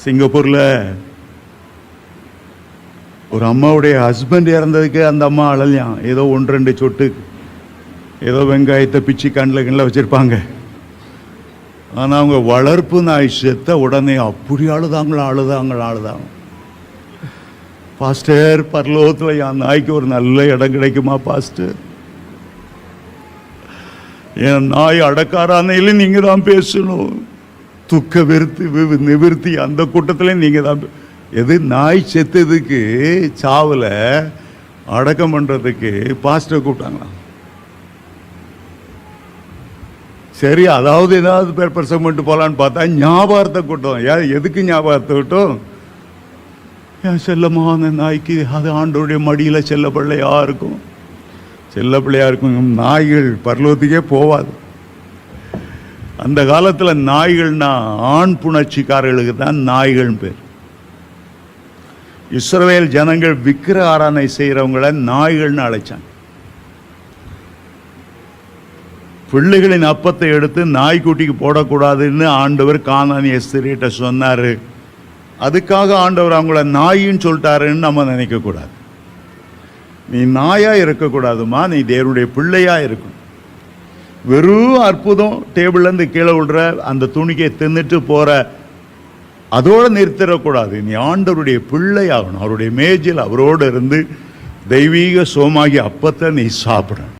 சிங்கப்பூரில் ஒரு அம்மாவுடைய ஹஸ்பண்ட் இறந்ததுக்கு அந்த அம்மா அழலையாம். ஏதோ 1-2 சொட்டு ஏதோ வெங்காயத்தை பிச்சு கண்ணில் வச்சுருப்பாங்க. ஆனால் அவங்க வளர்ப்பு நாய் செத்த உடனே அப்படி அழுதாங்க. பாஸ்டர், பரலோகத்தில் என் நாய்க்கு ஒரு நல்ல இடம் கிடைக்குமா பாஸ்டர்? என் நாய் அடக்காரானையில நீங்கள் தான் பேசணும். துக்க நிவிருத்தி அந்த கூட்டத்திலையும் நீங்கள் தான். எது நாய் செத்ததுக்கு சாவில் அடக்கம் பண்ணுறதுக்கு பாஸ்டர் கூப்பிட்டாங்களாம். சரி, அதாவது ஏதாவது பேர் பிரசங்கம் பண்ணிட்டு போகலான்னு பார்த்தா ஞாபகத்தை கூட்டம். எதுக்கு ஞாபகத்தை விட்டோம்? என் செல்லமான நாய்க்கு அது ஆண்டோடைய மடியில் செல்ல பிள்ளையா இருக்கும். நாய்கள் பரலோகத்துக்கே போவாது. அந்த காலத்தில் நாய்கள்னா ஆண் புணர்ச்சிக்காரர்களுக்கு தான் நாய்கள் பேர். இஸ்ரவேல் ஜனங்கள் விக்கிர ஆராதனை செய்கிறவங்கள நாய்கள்னு அழைச்சாங்க. பிள்ளைகளின் அப்பத்தை எடுத்து நாய்க்குட்டிக்கு போடக்கூடாதுன்னு ஆண்டவர் கானானிய ஸ்திரீட்ட சொன்னார். அதுக்காக ஆண்டவர் அவங்கள நாயின்னு சொல்லிட்டாருன்னு நம்ம நினைக்கக்கூடாது. நீ நாயா இருக்கக்கூடாதுமா, நீ தேவனுடைய பிள்ளையா இருக்கணும். வெறும் அற்புதம், டேபிள்லேருந்து கீழே விடுற அந்த துணிக்கை தின்னுட்டு போகிற அதோடு நிறுத்திடக்கூடாது. நீ ஆண்டவருடைய பிள்ளையாகணும். அவருடைய மேஜில் அவரோடு இருந்து தெய்வீக சோமாகி அப்பத்தை நீ சாப்பிடணும்.